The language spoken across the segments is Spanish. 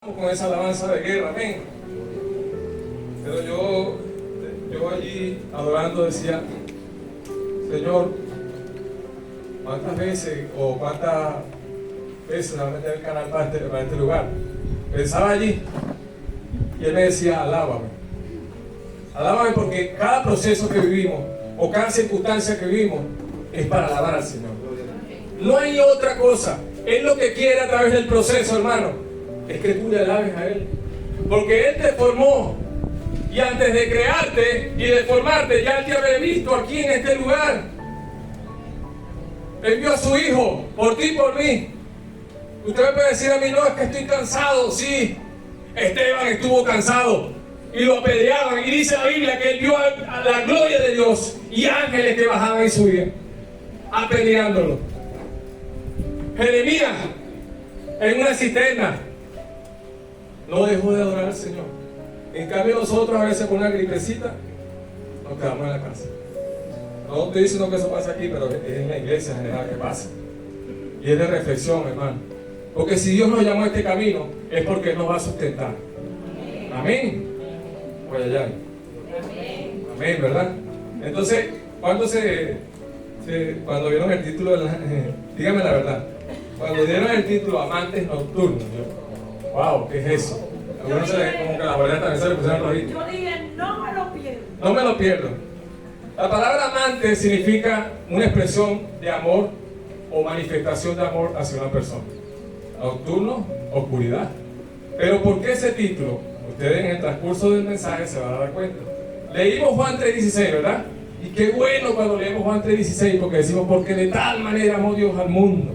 Con esa alabanza de guerra, amén. Pero yo allí adorando decía, Señor, ¿cuántas veces o cuántas veces va a meter el canal para este lugar? Pensaba allí y él me decía, alábame. Alábame porque cada proceso que vivimos o cada circunstancia que vivimos es para alabar al Señor. No hay otra cosa. Él lo que quiere a través del proceso, hermano, es que tú le alabes a Él. Porque Él te formó. Y antes de crearte y de formarte, ya Él te había visto aquí en este lugar. Envió a su Hijo por ti y por mí. Usted me puede decir a mí, no, es que estoy cansado. Sí, Esteban estuvo cansado y lo apedreaban. Y dice la Biblia que él vio a la gloria de Dios y ángeles que bajaban y subían apedreándolo. Jeremías en una cisterna no dejó de adorar al Señor. En cambio nosotros a veces con una gripecita nos quedamos en la casa. No estoy diciendo que eso pasa aquí, pero es en la iglesia en general que pasa. Y es de reflexión, hermano. Porque si Dios nos llamó a este camino, es porque Él nos va a sustentar. Amén. Pues allá. Amén, ¿verdad? Entonces, cuando vieron el título de dígame la verdad, cuando dieron el título Amantes Nocturnos, yo, wow, ¿qué es eso? Algunos como que la verdad también se le pusieron los ojitos. Yo dije, no me lo pierdo. No me lo pierdo. La palabra amante significa una expresión de amor o manifestación de amor hacia una persona. Nocturno, oscuridad. Pero ¿por qué ese título? Ustedes en el transcurso del mensaje se van a dar cuenta. Leímos Juan 3:16, ¿verdad? Y qué bueno cuando leemos Juan 3:16, porque decimos, porque de tal manera amó Dios al mundo,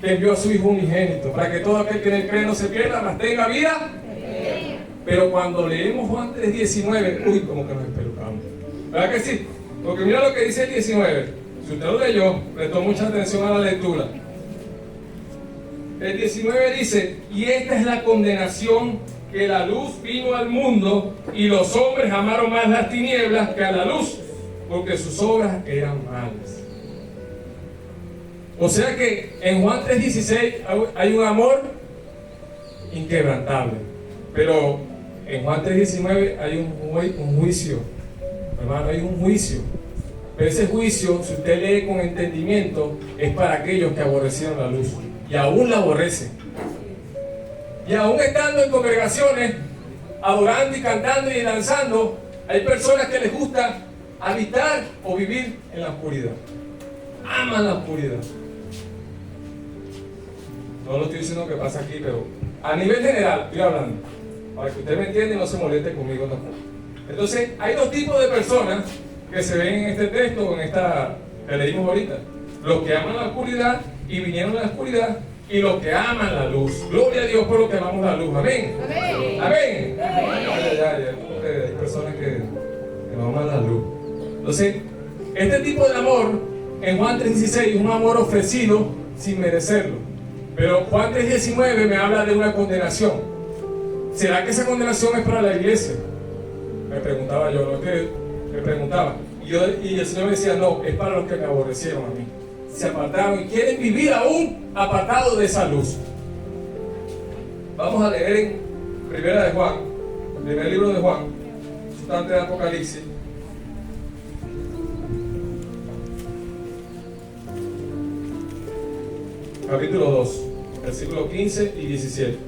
que envió a su Hijo unigénito, para que todo aquel que en él cree no se pierda, mas tenga vida. Pero cuando leemos Juan 3:19, uy, como que nos espelucamos. ¿Verdad que sí? Porque mira lo que dice el 19. Si usted lo leyó, prestó mucha atención a la lectura. El 19 dice, y esta es la condenación, que la luz vino al mundo y los hombres amaron más las tinieblas que a la luz, porque sus obras eran malas. O sea que en Juan 3:16 hay un amor inquebrantable, pero en Juan 3:19 hay un juicio, hermano, hay un juicio. Pero ese juicio, si usted lee con entendimiento, es para aquellos que aborrecieron la luz y aún la aborrecen. Y aún estando en congregaciones, adorando y cantando y danzando, hay personas que les gusta habitar o vivir en la oscuridad. Aman la oscuridad. No lo estoy diciendo que pasa aquí, pero a nivel general estoy hablando, para que usted me entienda y no se moleste conmigo tampoco. Entonces, hay dos tipos de personas que se ven en este texto o en esta que leímos ahorita. Los que aman la oscuridad y vinieron a la oscuridad, y los que aman la luz. Gloria a Dios por los que amamos la luz. Amén. Amén. Amén. Hay personas que no aman la luz. Entonces, este tipo de amor en Juan 3:16 es un amor ofrecido sin merecerlo. Pero Juan 3:19 me habla de una condenación. ¿Será que esa condenación es para la iglesia? Me preguntaba yo, me preguntaba. Y el Señor me decía, no, es para los que me aborrecieron a mí. Se apartaron y quieren vivir aún apartados de esa luz. Vamos a leer en Primera de Juan, el primer libro de Juan, antes de Apocalipsis. Capítulo 2, versículos 15 y 17.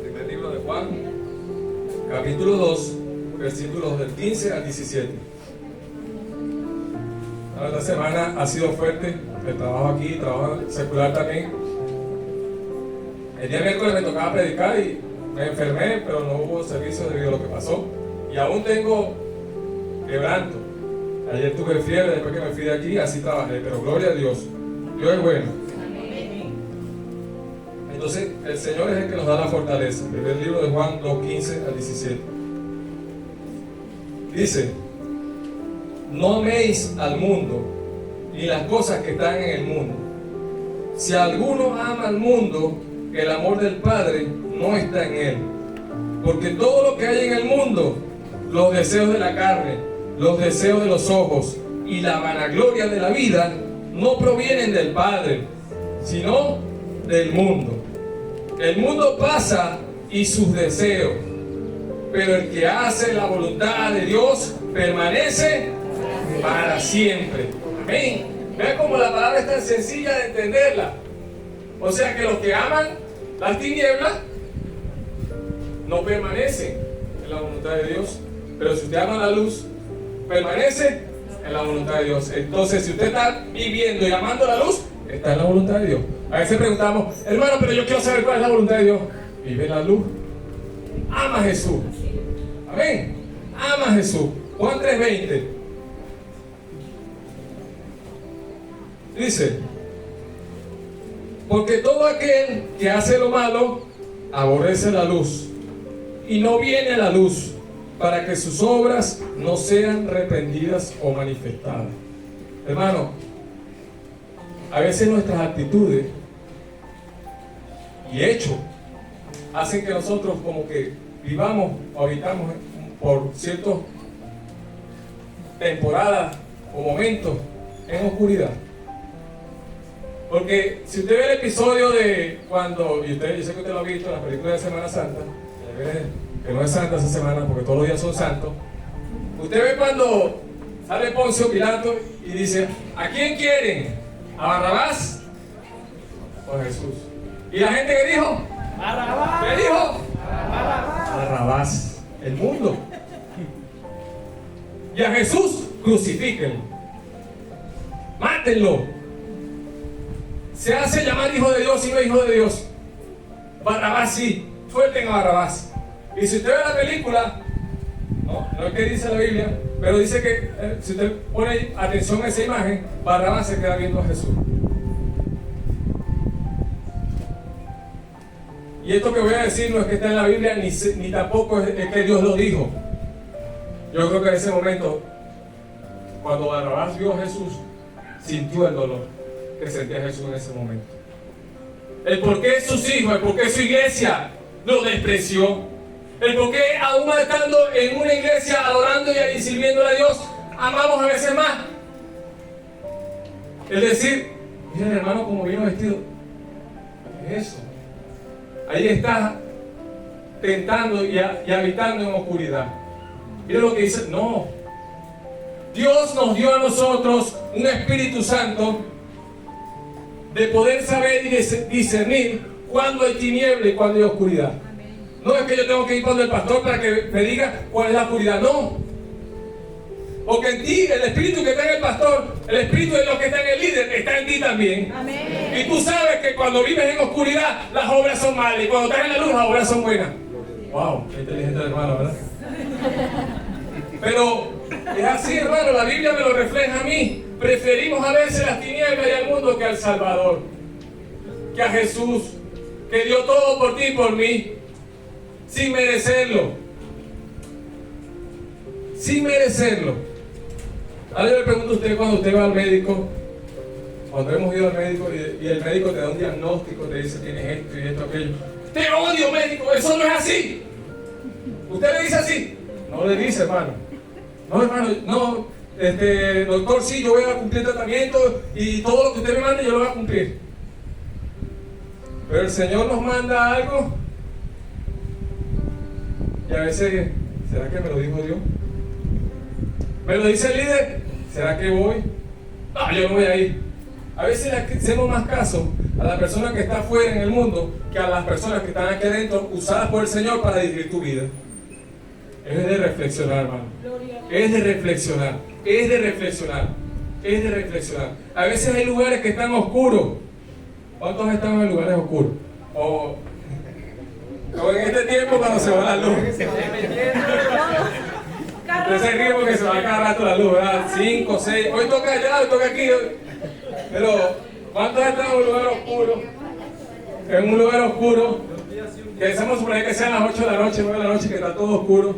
Primer libro de Juan, capítulo 2, versículos del 15 al 17. Esta semana ha sido fuerte, el trabajo aquí, trabajo secular también. El día miércoles me tocaba predicar y me enfermé, pero no hubo servicio debido a lo que pasó. Y aún tengo quebranto. Ayer tuve fiebre, después que me fui de aquí, así trabajé, pero gloria a Dios. Dios es bueno. Entonces, el Señor es el que nos da la fortaleza. El primer libro de Juan 2, 15 al 17. Dice, no améis al mundo, ni las cosas que están en el mundo. Si alguno ama al mundo, el amor del Padre no está en él. Porque todo lo que hay en el mundo, los deseos de la carne, los deseos de los ojos y la vanagloria de la vida, no provienen del Padre, sino del mundo. El mundo pasa y sus deseos, pero el que hace la voluntad de Dios permanece para siempre. Amén. Vean cómo la palabra es tan sencilla de entenderla. O sea que los que aman las tinieblas no permanecen en la voluntad de Dios, pero si usted ama la luz, permanece en la voluntad de Dios. Entonces, si usted está viviendo y amando la luz, está en la voluntad de Dios. A veces preguntamos, hermano, pero yo quiero saber cuál es la voluntad de Dios. Vive la luz. Ama a Jesús. Amén. Ama a Jesús. Juan 3:20 dice: porque todo aquel que hace lo malo aborrece la luz y no viene a la luz, para que sus obras no sean reprendidas o manifestadas. Hermano, a veces nuestras actitudes y hechos hacen que nosotros como que vivamos o habitamos por ciertas temporadas o momentos en oscuridad. Porque si usted ve el episodio de cuando, y usted, yo sé que usted lo ha visto en la película de Semana Santa, que no es santa esa semana porque todos los días son santos, usted ve cuando sale Poncio Pilato y dice: ¿a quién quieren? ¿A Barrabás o a Jesús? ¿Y la gente qué dijo? Barrabás. ¿Qué dijo? Barrabás. Barrabás, el mundo. Y a Jesús crucifíquenlo, mátenlo. Se hace llamar hijo de Dios y no hijo de Dios. Barrabás sí, suelten a Barrabás. Y si usted ve la película, no es que dice la Biblia, pero dice que si usted pone atención a esa imagen, Barrabás se queda viendo a Jesús. Y esto que voy a decir no es que está en la Biblia, ni tampoco es que Dios lo dijo. Yo creo que en ese momento, cuando Barrabás vio a Jesús, sintió el dolor que sentía Jesús en ese momento. El por qué sus hijos, el por qué su iglesia lo despreció, el por qué aún estando en una iglesia adorando y sirviendo a Dios, amamos a veces más. Es decir, miren hermano como vino vestido. ¿Qué es eso? Ahí está tentando y habitando en oscuridad. Miren lo que dice, no. Dios nos dio a nosotros un Espíritu Santo de poder saber y discernir cuándo hay tiniebla y cuándo hay oscuridad. No es que yo tengo que ir donde el pastor para que me diga cuál es la oscuridad, no. Porque en ti, el espíritu que está en el pastor, el espíritu de los que está en el líder, está en ti también. Amén. Y tú sabes que cuando vives en oscuridad, las obras son malas, y cuando estás en la luz, las obras son buenas. Wow, qué inteligente el hermano, ¿verdad? Pero es así, hermano, la Biblia me lo refleja a mí. Preferimos a veces las tinieblas y al mundo que al Salvador, que a Jesús, que dio todo por ti y por mí, sin merecerlo. Sin merecerlo. Ahora yo le pregunto a usted, cuando usted va al médico, cuando hemos ido al médico y el médico te da un diagnóstico, te dice tienes esto y esto, aquello. ¡Te odio, médico! ¡Eso no es así! ¿Usted le dice así? No le dice, hermano. No, hermano, no. Doctor, sí, yo voy a cumplir tratamiento y todo lo que usted me mande yo lo voy a cumplir. Pero el Señor nos manda algo y a veces, ¿será que me lo dijo Dios? ¿Me lo dice el líder? ¿Será que voy? No, yo no voy a ir. A veces le hacemos más caso a la persona que está afuera en el mundo que a las personas que están aquí adentro usadas por el Señor para dirigir tu vida. Es de reflexionar, hermano. Es de reflexionar. Es de reflexionar. Es de reflexionar. A veces hay lugares que están oscuros. ¿Cuántos están en lugares oscuros? O en este tiempo cuando se va la luz. Usted se ríe porque se va cada rato la luz, ¿verdad? 5, 6. Hoy toca allá, hoy toca aquí. Pero, ¿cuántos están en un lugar oscuro? En un lugar oscuro. Que decimos suponer que sean las 8 de la noche, 9 de la noche, que está todo oscuro.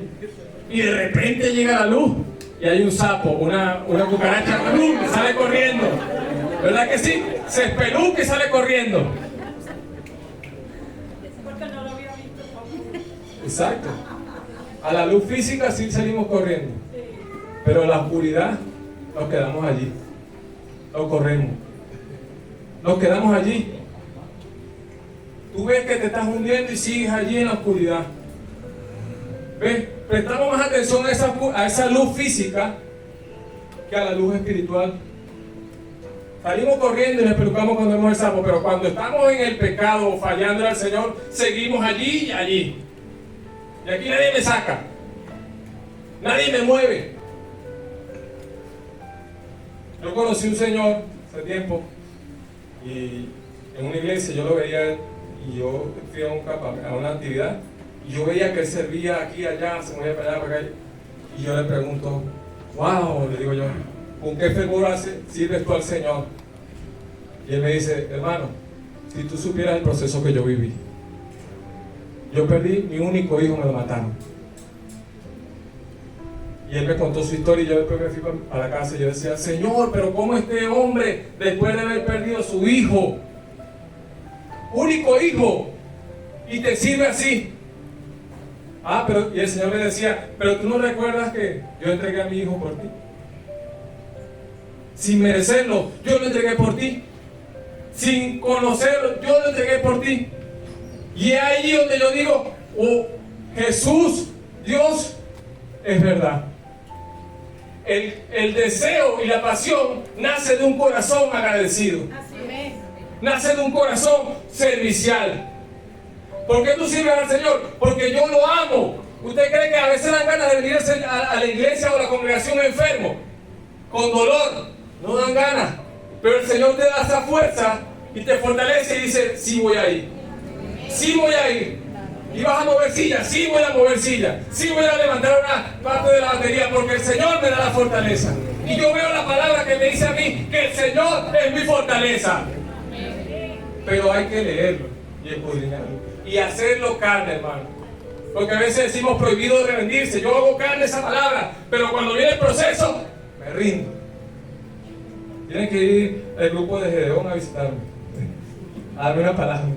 Y de repente llega la luz. Y hay un sapo, una cucaracha, ¡pum!, que sale corriendo. ¿Verdad que sí? Se espeluca y sale corriendo. Porque no lo había visto. Exacto. A la luz física sí salimos corriendo. Pero en la oscuridad nos quedamos allí. No corremos. nos quedamos allí. Tú ves que te estás hundiendo y sigues allí en la oscuridad. ¿Ves? Prestamos más atención a esa luz física que a la luz espiritual. Salimos corriendo y nos preocupamos cuando vemos el sapo, pero cuando estamos en el pecado o fallando al Señor, seguimos allí y allí. Y aquí nadie me saca, nadie me mueve. Yo conocí un señor hace tiempo y en una iglesia yo lo veía y yo fui a una actividad y yo veía que él servía aquí y allá, se movía para allá, para acá, y yo le pregunto, wow, le digo yo, ¿con qué fervor sirves tú al Señor? Y él me dice, hermano, si tú supieras el proceso que yo viví, yo perdí mi único hijo, me lo mataron. Y él me contó su historia y yo después me fui para la casa y yo decía, Señor, pero ¿cómo este hombre, después de haber perdido su hijo, único hijo, y te sirve así? Y el Señor me decía, pero tú no recuerdas que yo entregué a mi hijo por ti. Sin merecerlo, yo lo entregué por ti. Sin conocerlo, yo lo entregué por ti. Y es ahí donde yo digo, oh, Jesús, Dios, es verdad. El deseo y la pasión nace de un corazón agradecido. Nace de un corazón servicial. ¿Por qué tú sirves al Señor? Porque yo lo amo. ¿Usted cree que a veces dan ganas de venir a la iglesia o a la congregación enfermo? Con dolor. No dan ganas. Pero el Señor te da esa fuerza y te fortalece y dice, sí voy a ir. Sí voy a ir. Y vas a mover sillas, sí voy a mover sillas. Sí voy a levantar una parte de la batería porque el Señor me da la fortaleza. Y yo veo la palabra que me dice a mí que el Señor es mi fortaleza. Pero hay que leerlo y escudriñarlo. Y hacerlo carne, hermano. Porque a veces decimos prohibido de rendirse. Yo hago carne esa palabra, pero cuando viene el proceso, me rindo. Tienen que ir el grupo de Gedeón a visitarme, a darme una palabra.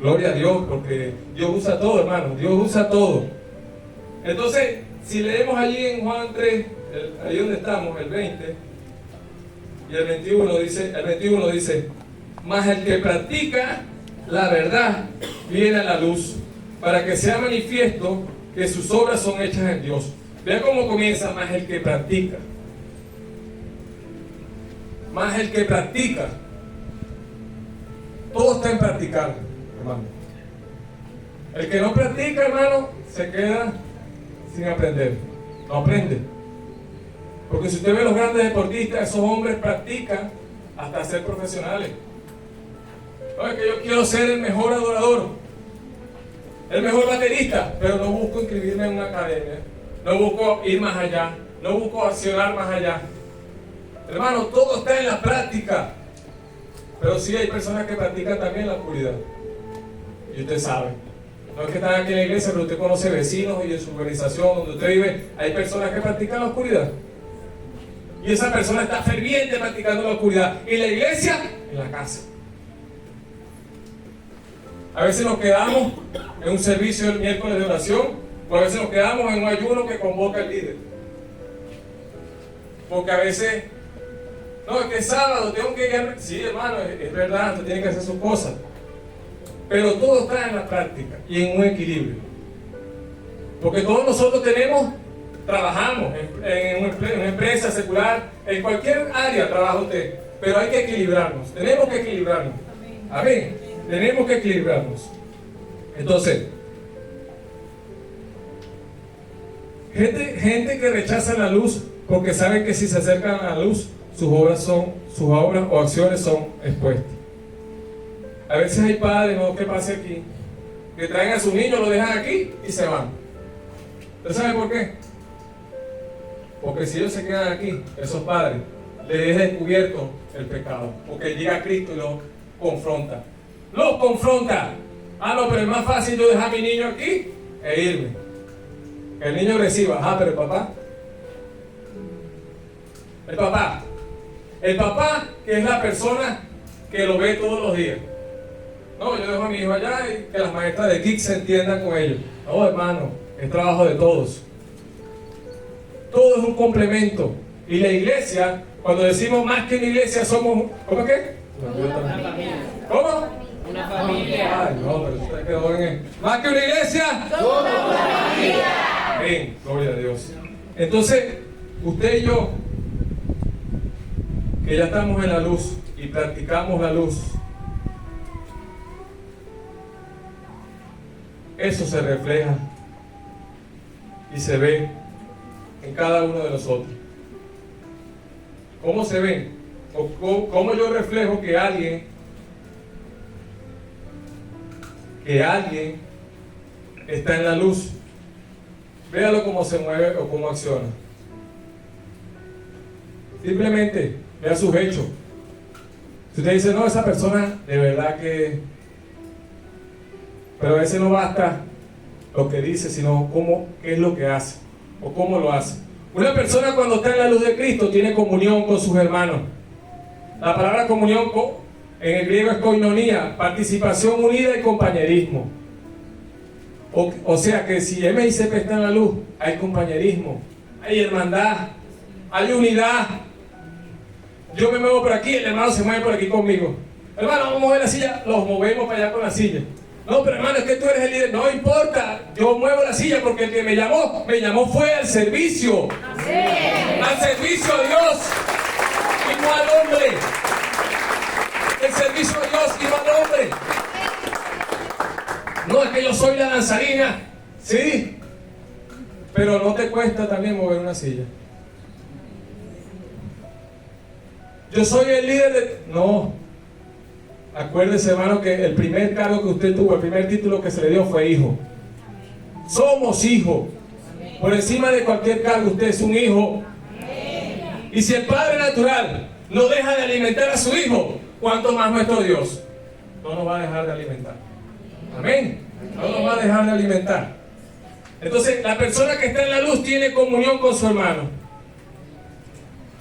Gloria a Dios, porque Dios usa todo, hermano. Dios usa todo. Entonces, si leemos allí en Juan 3, ahí donde estamos, el 20 y el 21 dice, mas el que practica la verdad viene a la luz, para que sea manifiesto que sus obras son hechas en Dios. Vean cómo comienza, más el que practica. Más el que practica. Todo está en practicar, hermano. El que no practica, hermano, se queda sin aprender. No aprende. Porque si usted ve a los grandes deportistas, esos hombres practican hasta ser profesionales. No, es que yo quiero ser el mejor adorador, el mejor baterista, pero no busco inscribirme en una academia, no busco ir más allá, no busco accionar más allá. Hermano, todo está en la práctica. Pero sí hay personas que practican también la oscuridad. Y usted sabe. No es que están aquí en la iglesia, pero usted conoce vecinos y en su organización donde usted vive, hay personas que practican la oscuridad. Y esa persona está ferviente practicando la oscuridad. Y la iglesia, en la casa. A veces nos quedamos en un servicio el miércoles de oración, o a veces nos quedamos en un ayuno que convoca el líder. Porque a veces, no, es que es sábado, tengo que ir. Sí, hermano, es verdad, usted tiene que hacer sus cosas. Pero todo está en la práctica y en un equilibrio. Porque todos nosotros trabajamos en una empresa secular, en cualquier área trabaja usted, pero hay que equilibrarnos, tenemos que equilibrarnos. Amén. Tenemos que equilibrarnos. Entonces, gente que rechaza la luz porque sabe que si se acercan a la luz, sus obras o acciones son expuestas. A veces hay padres, ¿no? ¿Qué pasa aquí? Que traen a sus niños, lo dejan aquí y se van. ¿Usted sabe por qué? Porque si ellos se quedan aquí, esos padres, les dejan descubierto el pecado. Porque llega Cristo y los confronta. Los confronta. No, pero es más fácil yo dejar a mi niño aquí e irme. Que el niño reciba. Pero el papá que es la persona que lo ve todos los días. No, yo dejo a mi hijo allá y que las maestras de Kick se entiendan con ellos. No, hermano, es trabajo de todos. Todo es un complemento. Y la iglesia, cuando decimos más que una iglesia, somos, ¿cómo es que? Me olvidó Una también. familia. ¿Cómo? Una familia. Ay, no, pero usted quedó en el... Más que una iglesia. Amén, gloria a Dios. Entonces, usted y yo, que ya estamos en la luz y practicamos la luz, eso se refleja y se ve en cada uno de nosotros. ¿Cómo se ve? O ¿cómo yo reflejo que alguien está en la luz? Véalo cómo se mueve o cómo acciona. Simplemente vea sus hechos. Si usted dice, no, esa persona de verdad que... Pero a veces no basta lo que dice, sino qué es lo que hace o cómo lo hace. Una persona cuando está en la luz de Cristo tiene comunión con sus hermanos. La palabra comunión en el griego es koinonia, participación unida y compañerismo. O sea que si MICP está en la luz, hay compañerismo, hay hermandad, hay unidad. Yo me muevo por aquí, el hermano se mueve por aquí conmigo. Hermano, vamos a mover la silla, los movemos para allá con la silla. No, pero hermano, es que tú eres el líder. No importa, yo muevo la silla porque el que me llamó fue al servicio. Al servicio a Dios y no al hombre. El servicio a Dios y no al hombre. No, es que yo soy la danzarina. Sí, pero no te cuesta también mover una silla. Yo soy el líder de... No. Acuérdese, hermano, que el primer cargo que usted tuvo, el primer título que se le dio fue hijo. Somos hijos. Por encima de cualquier cargo, usted es un hijo. Y si el Padre natural no deja de alimentar a su hijo, ¿cuánto más nuestro Dios no nos va a dejar de alimentar? Amén. No nos va a dejar de alimentar. Entonces, la persona que está en la luz tiene comunión con su hermano.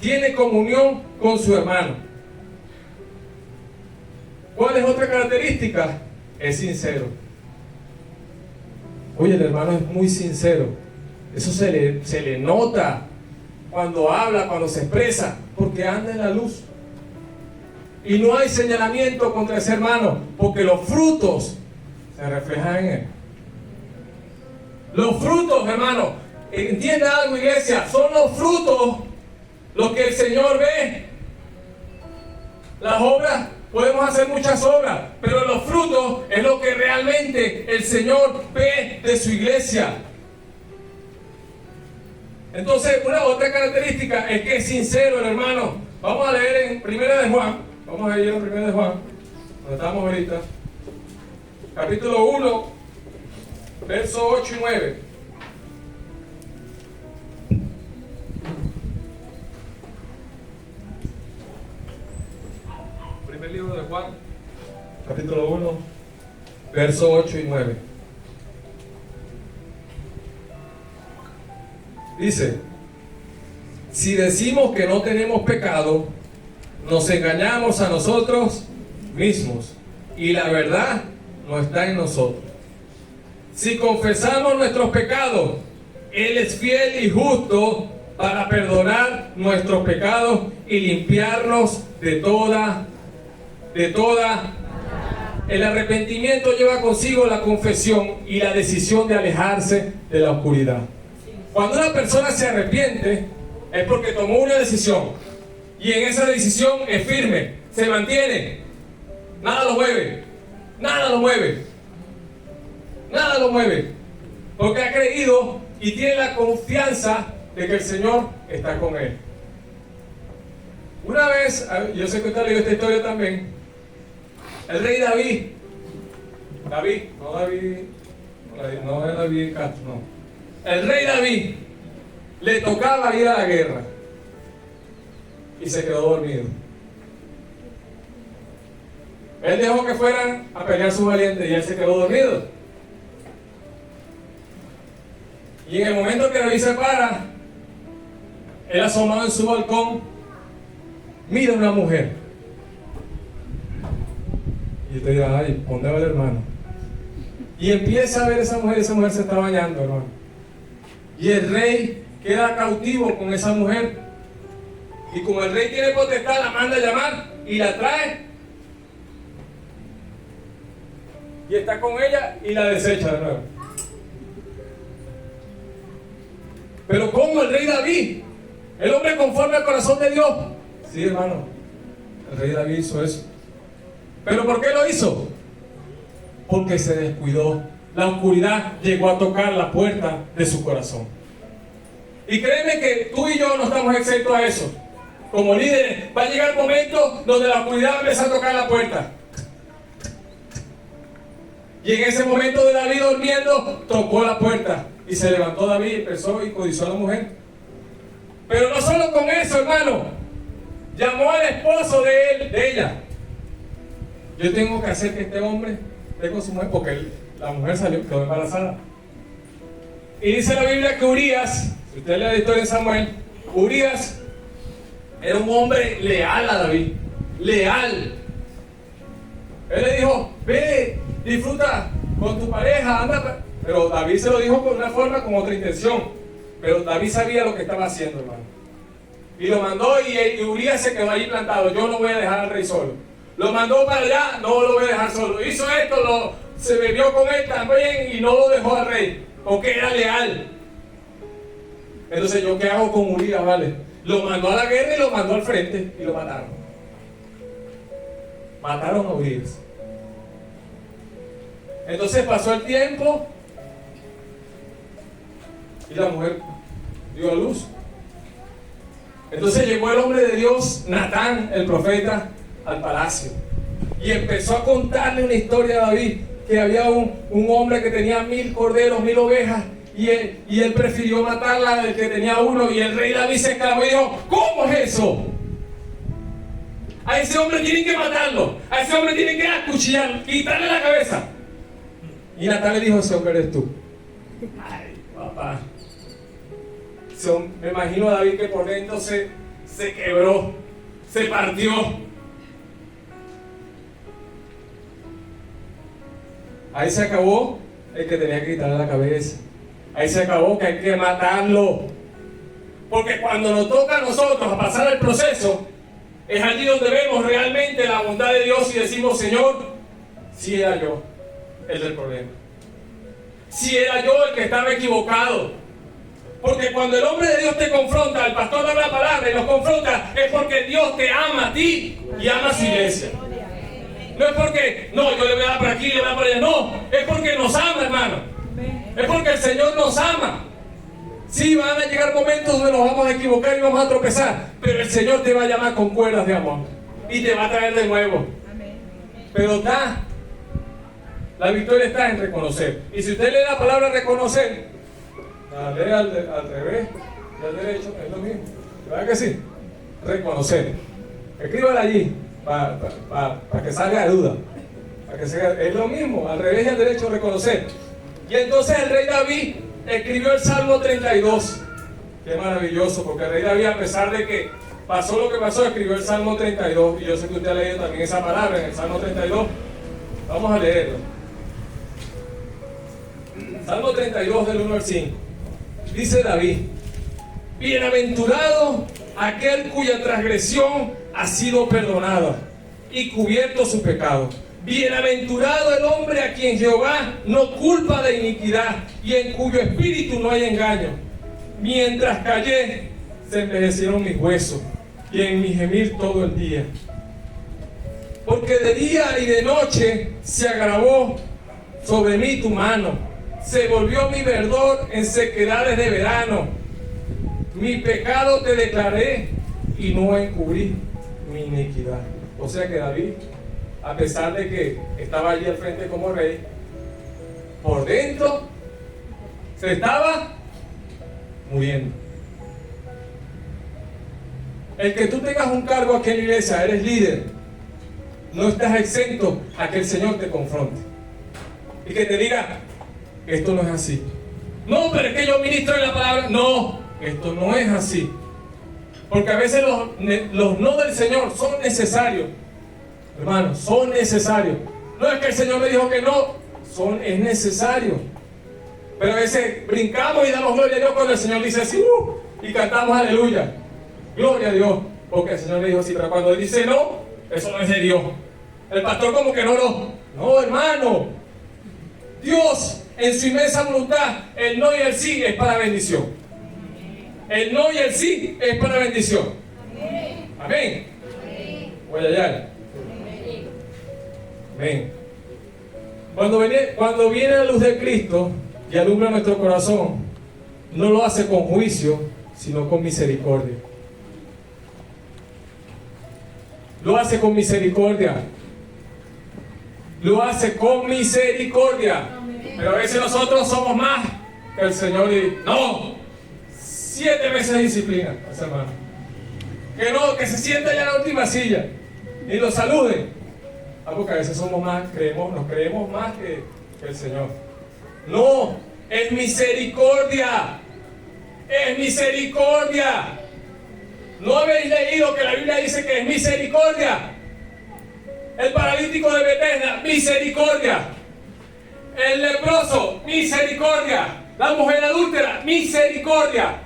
Tiene comunión con su hermano. ¿Cuál es otra característica? Es sincero. Oye, el hermano es muy sincero. Eso se le nota cuando habla, cuando se expresa, porque anda en la luz. Y no hay señalamiento contra ese hermano, porque los frutos se reflejan en él. Los frutos, hermano, entienda algo, iglesia, son los frutos lo que el Señor ve. Las obras, podemos hacer muchas obras, pero los frutos es lo que realmente el Señor ve de su iglesia. Entonces, una otra característica es que es sincero el hermano. Vamos a leer en Primera de Juan. Vamos a leer en Primera de Juan, donde estamos ahorita. Capítulo 1, versos 8 y 9. Primer libro de Juan, capítulo 1, versos 8 y 9. Dice: si decimos que no tenemos pecado, nos engañamos a nosotros mismos y la verdad no está en nosotros. Si confesamos nuestros pecados, Él es fiel y justo para perdonar nuestros pecados y limpiarnos de toda. El arrepentimiento lleva consigo la confesión y la decisión de alejarse de la oscuridad. Cuando una persona se arrepiente, es porque tomó una decisión y en esa decisión es firme, se mantiene, nada lo mueve, nada lo mueve, nada lo mueve, porque ha creído y tiene la confianza de que el Señor está con él. Una vez, yo sé que usted ha leído esta historia también, el rey David, no es David Castro, no. El rey David le tocaba ir a la guerra y se quedó dormido. Él dejó que fueran a pelear sus valientes y él se quedó dormido. Y en el momento que David se para, él asomado en su balcón, mira a una mujer. Y usted dirá, ay, ¿dónde va el hermano? Y empieza a ver a esa mujer se está bañando, hermano. Y el rey queda cautivo con esa mujer. Y como el rey tiene potestad, la manda a llamar y la trae y está con ella y la desecha de nuevo. Pero ¿cómo el rey David, el hombre conforme al corazón de Dios? Sí, hermano, el rey David hizo eso. ¿Pero por qué lo hizo? Porque se descuidó. La oscuridad llegó a tocar la puerta de su corazón. Y créeme que tú y yo no estamos exentos a eso. Como líderes, va a llegar el momento donde la oscuridad va a empezar a tocar la puerta. Y en ese momento de David durmiendo, tocó la puerta. Y se levantó David, empezó y codizó a la mujer. Pero no solo con eso, hermano. Llamó al esposo de ella. Yo tengo que hacer que este hombre esté con su mujer, porque la mujer quedó embarazada. Y dice la Biblia que Urías, si usted lee la historia de Samuel, Urías era un hombre leal a David. Leal. Él le dijo, ve, disfruta con tu pareja, anda. Pero David se lo dijo con una forma, con otra intención. Pero David sabía lo que estaba haciendo, hermano. Y lo mandó y Urías se quedó ahí plantado. Yo no voy a dejar al rey solo. Lo mandó para allá, no lo voy a dejar solo. Hizo esto, se bebió con él también y no lo dejó al rey. Porque era leal. Entonces, ¿yo qué hago con Urías, vale? Lo mandó a la guerra y lo mandó al frente y lo mataron. Mataron a Urías. Entonces pasó el tiempo y la mujer dio a luz. Entonces llegó el hombre de Dios, Natán, el profeta, al palacio y empezó a contarle una historia a David, que había un hombre que tenía 1000 corderos, 1000 ovejas, y él prefirió matarla del que tenía uno, y el rey David se escapó y dijo, ¿cómo es eso? A ese hombre tienen que matarlo, a ese hombre tienen que acuchillarlo, quitarle la cabeza. Y Natán le dijo, ese hombre eres tú. Ay, papá. Me imagino a David que por dentro se quebró, se partió. Ahí se acabó el que tenía que quitarle la cabeza. Ahí se acabó que hay que matarlo. Porque cuando nos toca a nosotros a pasar el proceso, es allí donde vemos realmente la bondad de Dios y decimos, Señor, si era yo el del problema. Si era yo el que estaba equivocado. Porque cuando el hombre de Dios te confronta, el pastor da la palabra y nos confronta, es porque Dios te ama a ti y ama a su iglesia. No es porque, no, yo le voy a dar por aquí, le voy a dar por allá. No, es porque nos ama, hermano. Es porque el Señor nos ama. Sí, van a llegar momentos donde nos vamos a equivocar y vamos a tropezar, pero el Señor te va a llamar con cuerdas de amor y te va a traer de nuevo. Pero la victoria está en reconocer. Y si usted lee la palabra reconocer, la lee al revés y al derecho, es lo mismo. ¿Verdad que sí? Reconocer. Escríbala allí para que salga de duda. Es lo mismo, al revés y al derecho, reconocer. Y entonces el rey David escribió el Salmo 32. Qué maravilloso, porque el rey David, a pesar de que pasó lo que pasó, escribió el Salmo 32. Y yo sé que usted ha leído también esa palabra en el Salmo 32. Vamos a leerlo. Salmo 32 del 1 al 5. Dice David: bienaventurado aquel cuya transgresión ha sido perdonada y cubierto su pecado. Bienaventurado el hombre a quien Jehová no culpa de iniquidad y en cuyo espíritu no hay engaño. Mientras callé, se envejecieron mis huesos y en mi gemir todo el día. Porque de día y de noche se agravó sobre mí tu mano. Se volvió mi verdor en sequedades de verano. Mi pecado te declaré y no encubrí mi iniquidad. O sea que David, a pesar de que estaba allí al frente como rey, por dentro se estaba muriendo. El que tú tengas un cargo aquí en la iglesia, eres líder, no estás exento a que el Señor te confronte y que te diga, esto no es así. No, pero es que yo ministro en la palabra. No, esto no es así. Porque a veces los no del Señor son necesarios. Hermanos, son necesarios. No es que el Señor me dijo que no, es necesario. Pero a veces brincamos y damos gloria a Dios cuando el Señor dice sí, y cantamos aleluya. Gloria a Dios, porque el Señor le dijo sí. Pero cuando Él dice no, eso no es de Dios. El pastor como que no. No, hermano, Dios, en su inmensa voluntad, el no y el sí es para bendición. El no y el sí es para bendición. Amén. Voy allá. Amén. Cuando viene la luz de Cristo y alumbra nuestro corazón, no lo hace con juicio, sino con misericordia. Lo hace con misericordia. Lo hace con misericordia. Pero a veces nosotros somos más que el Señor y no, 7 veces de disciplina, ese hermano. Que no, que se sienta ya en la última silla y lo salude. Porque a veces somos más, nos creemos más que el Señor. No, es misericordia. Es misericordia. ¿No habéis leído que la Biblia dice que es misericordia? El paralítico de Betesda, misericordia. El leproso, misericordia. La mujer adúltera, misericordia.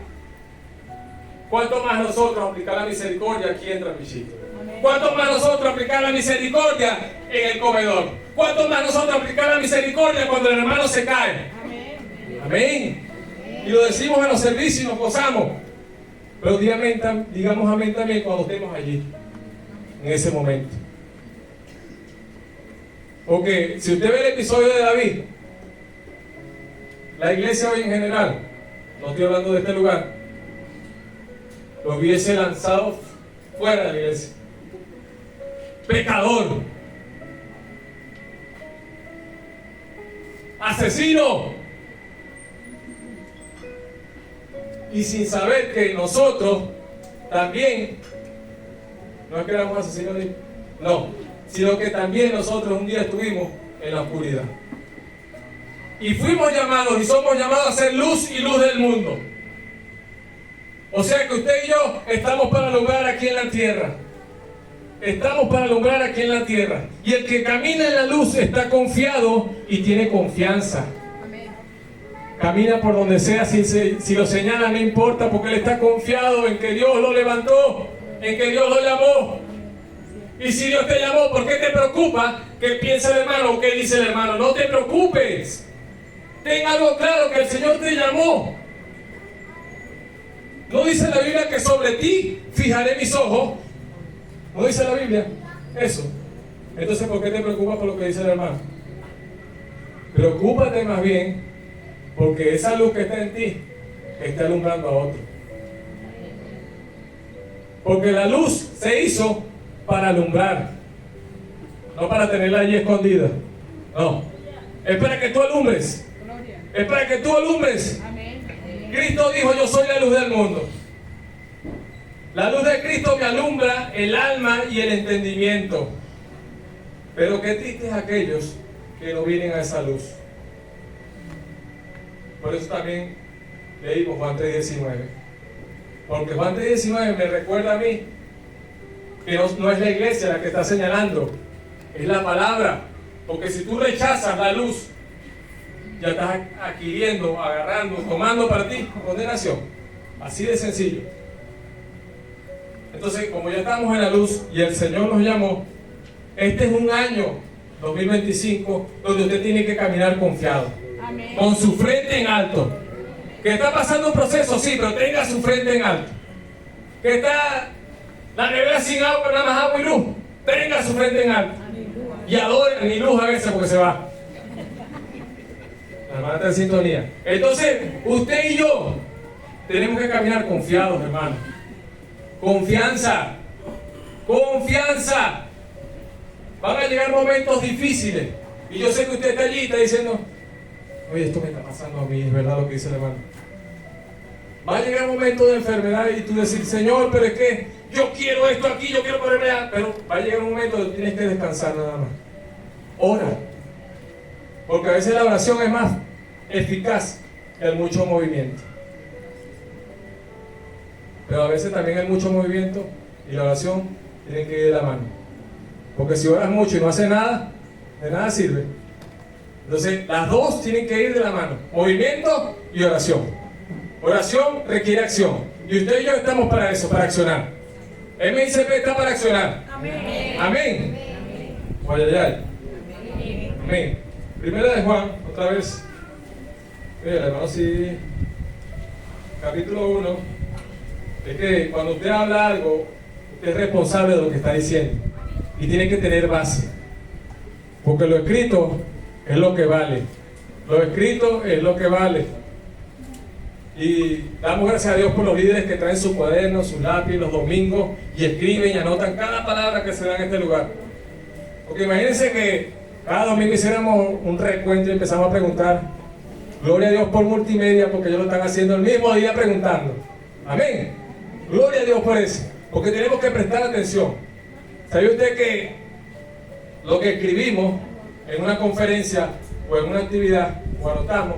¿Cuánto más nosotros aplicar la misericordia aquí en Transmichito? ¿Cuánto más nosotros aplicar la misericordia en el comedor? ¿Cuánto más nosotros aplicar la misericordia cuando el hermano se cae? Amén. Y lo decimos en los servicios y nos gozamos. Pero digamos amén también cuando estemos allí, en ese momento. Porque si usted ve el episodio de David, la iglesia hoy en general, no estoy hablando de este lugar, lo hubiese lanzado fuera de la iglesia. Pecador, asesino, y sin saber que nosotros también, no es que éramos asesinos, no, sino que también nosotros un día estuvimos en la oscuridad y fuimos llamados y somos llamados a ser luz y luz del mundo. O sea que usted y yo estamos para alumbrar aquí en la tierra. Estamos para alumbrar aquí en la tierra. Y el que camina en la luz está confiado y tiene confianza. Camina por donde sea, si lo señala no importa, porque él está confiado en que Dios lo levantó, en que Dios lo llamó. Y si Dios te llamó, ¿por qué te preocupa qué piensa el hermano o qué dice el hermano? No te preocupes. Ten algo claro, que el Señor te llamó. ¿No dice la Biblia que sobre ti fijaré mis ojos? ¿No dice la Biblia eso? Entonces, ¿por qué te preocupas por lo que dice el hermano? Preocúpate más bien porque esa luz que está en ti está alumbrando a otro. Porque la luz se hizo para alumbrar, no para tenerla allí escondida. No, es para que tú alumbres. Es para que tú alumbres. Cristo dijo: yo soy la luz del mundo. La luz de Cristo me alumbra el alma y el entendimiento. Pero qué tristes aquellos que no vienen a esa luz. Por eso también leímos Juan 3:19. Porque Juan 3:19 me recuerda a mí que no es la iglesia la que está señalando, es la palabra. Porque si tú rechazas la luz, ya estás adquiriendo, agarrando, tomando para ti condenación. Así de sencillo. Entonces, como ya estamos en la luz y el Señor nos llamó, este es un año 2025 donde usted tiene que caminar confiado. Amén. Con su frente en alto. Que está pasando un proceso, sí, pero tenga su frente en alto. Que está la nevera sin agua, nada más agua y luz, tenga su frente en alto. Y adore, ni luz a veces porque se va. La hermana está en sintonía. Entonces, usted y yo tenemos que caminar confiados, hermano. Confianza. Confianza. Van a llegar momentos difíciles. Y yo sé que usted está allí y está diciendo: oye, esto me está pasando a mí, es verdad lo que dice el hermano. Va a llegar un momento de enfermedad y tú decir: Señor, pero es que yo quiero esto aquí, yo quiero ponerme allá. Pero va a llegar un momento donde tienes que descansar nada más. Ora. Porque a veces la oración es más eficaz que el mucho movimiento. Pero a veces también el mucho movimiento y la oración tienen que ir de la mano. Porque si oras mucho y no haces nada, de nada sirve. Entonces, las dos tienen que ir de la mano: movimiento y oración. Oración requiere acción. Y usted y yo estamos para eso, para accionar. MICP está para accionar. Amén. Amén. Amén. Amén. Primera de Juan, otra vez. Mira, hermano, sí. Capítulo 1. Es que cuando usted habla algo, usted es responsable de lo que está diciendo. Y tiene que tener base. Porque lo escrito es lo que vale. Lo escrito es lo que vale. Y damos gracias a Dios por los líderes que traen sus cuadernos, sus lápiz los domingos y escriben y anotan cada palabra que se da en este lugar. Porque imagínense que cada domingo hiciéramos un recuento y empezamos a preguntar. Gloria a Dios por multimedia, porque ellos lo están haciendo el mismo día preguntando. Amén. Gloria a Dios por eso. Porque tenemos que prestar atención. ¿Sabe usted que lo que escribimos en una conferencia o en una actividad o anotamos,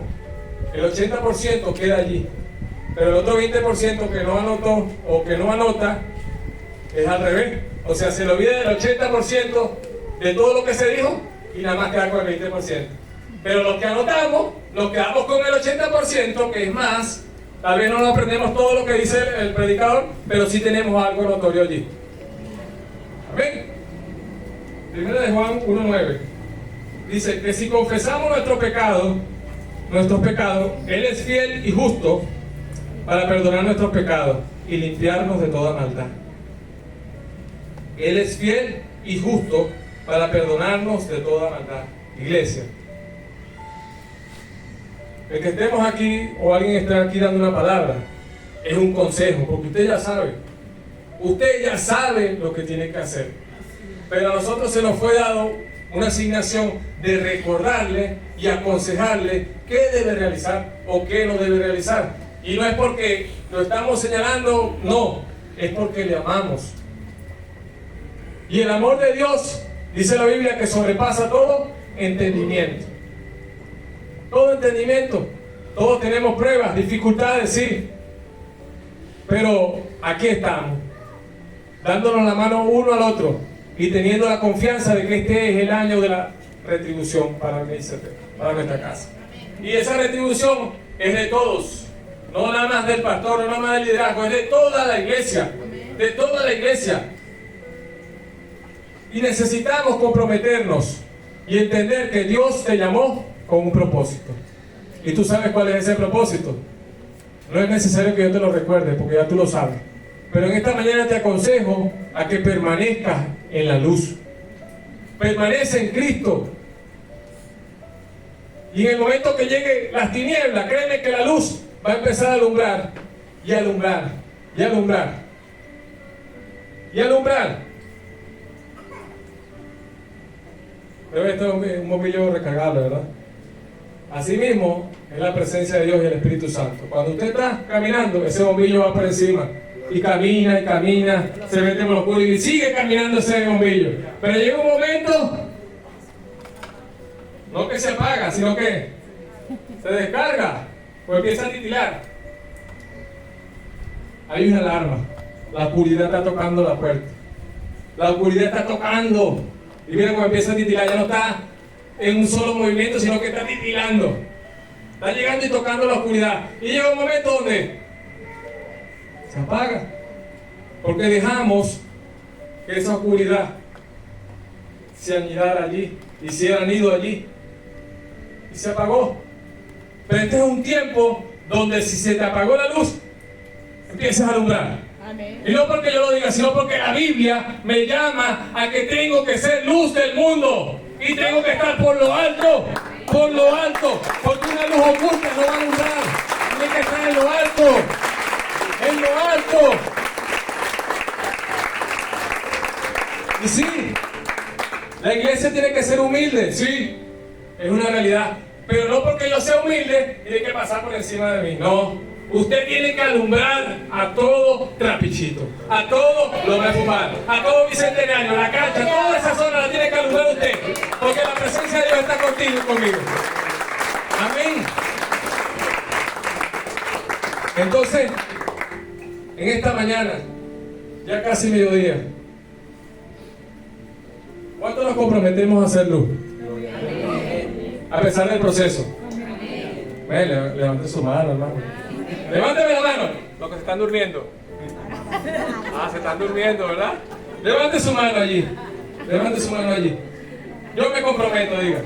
el 80% queda allí, pero el otro 20% que no anotó o que no anota es al revés? O sea, se le olvida el 80% de todo lo que se dijo y nada más queda con el 20%. Pero los que anotamos, nos quedamos con el 80%, que es más. Tal vez no lo aprendemos todo lo que dice el predicador, pero sí tenemos algo notorio allí. Amén. Primera de Juan 1:9 dice que si confesamos nuestros pecados, Él es fiel y justo para perdonar nuestros pecados y limpiarnos de toda maldad. Él es fiel y justo para perdonarnos de toda maldad. Iglesia, el que estemos aquí o alguien esté aquí dando una palabra es un consejo, porque usted ya sabe lo que tiene que hacer, pero a nosotros se nos fue dado una asignación de recordarle y aconsejarle qué debe realizar o qué no debe realizar. Y no es porque lo estamos señalando, no, es porque le amamos. Y el amor de Dios, dice la Biblia, que sobrepasa todo entendimiento. Todo entendimiento. Todos tenemos pruebas, dificultades, sí. Pero aquí estamos, dándonos la mano uno al otro y teniendo la confianza de que este es el año de la retribución para nuestra casa. Y esa retribución es de todos, no nada más del pastor, no nada más del liderazgo, es de toda la iglesia, de toda la iglesia. Y necesitamos comprometernos y entender que Dios te llamó con un propósito. Y tú sabes cuál es ese propósito. No es necesario que yo te lo recuerde, porque ya tú lo sabes. Pero en esta mañana te aconsejo a que permanezcas en la luz. Permanece en Cristo. Y en el momento que lleguen las tinieblas, créeme que la luz va a empezar a alumbrar, y alumbrar, y alumbrar, y alumbrar. Pero esto es un bombillo recargable, ¿verdad? Así mismo es la presencia de Dios y el Espíritu Santo. Cuando usted está caminando, ese bombillo va por encima. Y camina, se mete por los oscuro y sigue caminando ese bombillo. Pero llega un momento, no que se apaga, sino que se descarga o empieza a titilar. Hay una alarma. La oscuridad está tocando la puerta. La oscuridad está tocando. Y mira cómo empieza a titilar. Ya no está en un solo movimiento, sino que está titilando. Está llegando y tocando la oscuridad. Y llega un momento donde se apaga, porque dejamos que esa oscuridad se anidara allí, hiciera nido allí, y se apagó. Pero este es un tiempo donde si se te apagó la luz, empiezas a alumbrar. Amén. Y no porque yo lo diga, sino porque la Biblia me llama a que tengo que ser luz del mundo, y tengo que estar por lo alto, porque una luz oculta no va a alumbrar. Tiene que estar en lo alto. En lo alto. Y sí, la iglesia tiene que ser humilde, sí, es una realidad. Pero no porque yo sea humilde, tiene que pasar por encima de mí, no. Usted tiene que alumbrar a todo Trapichito, a todo Los Refumar, a todo Bicentenario, la cancha, toda esa zona la tiene que alumbrar usted, porque la presencia de Dios está contigo y conmigo. Amén. Entonces, en esta mañana, ya casi mediodía, ¿cuánto nos comprometemos a hacer luz? A pesar del proceso. Levante su mano, hermano. Levánteme la mano. Los que se están durmiendo. Se están durmiendo, ¿verdad? Levante su mano allí. Levante su mano allí. Yo me comprometo, diga.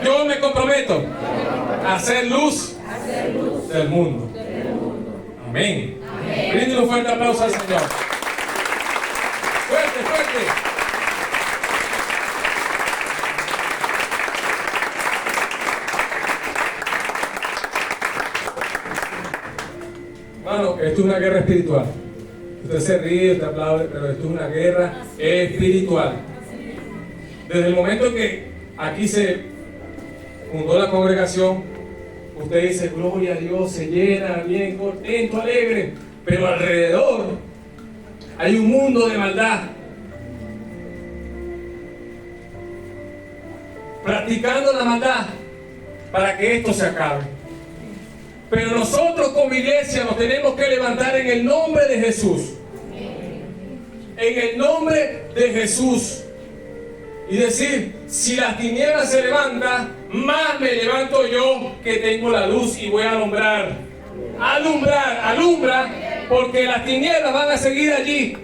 Yo me comprometo a ser luz del mundo. Amén. Brinde un fuerte aplauso al Señor. Fuerte, fuerte. Hermano, esto es una guerra espiritual. Usted se ríe, usted aplaude, pero esto es una guerra espiritual. Desde el momento que aquí se fundó la congregación, usted dice, gloria a Dios, se llena, bien contento, alegre, pero alrededor hay un mundo de maldad, practicando la maldad para que esto se acabe. Pero nosotros como iglesia nos tenemos que levantar en el nombre de Jesús. En el nombre de Jesús. Y decir, si las tinieblas se levantan, más me levanto yo que tengo la luz y voy a alumbrar. Alumbra, porque las tinieblas van a seguir allí,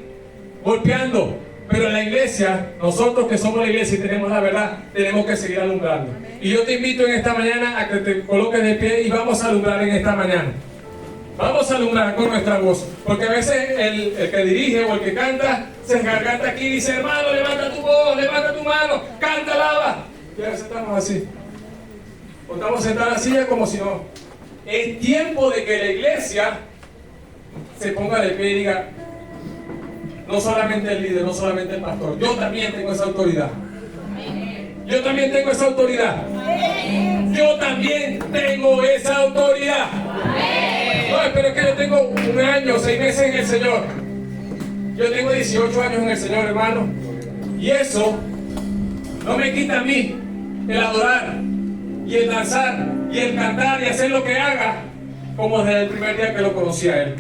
golpeando. Pero en la iglesia, nosotros que somos la iglesia y tenemos la verdad, tenemos que seguir alumbrando. Y yo te invito en esta mañana a que te coloques de pie y vamos a alumbrar en esta mañana. Vamos a alumbrar con nuestra voz. Porque a veces el que dirige o el que canta se engarganta aquí y dice, hermano, levanta tu voz, levanta tu mano, canta, alaba. Y a veces estamos así. O estamos sentados así como si no. Es tiempo de que la iglesia se ponga de pie y diga, no solamente el líder, no solamente el pastor, yo también tengo esa autoridad. Yo también tengo esa autoridad. Yo también tengo esa autoridad. No, pero es que yo tengo 1 año, 6 meses en el Señor. Yo tengo 18 años en el Señor, hermano. Y eso no me quita a mí el adorar y el danzar y el cantar y hacer lo que haga como desde el primer día que lo conocí a Él.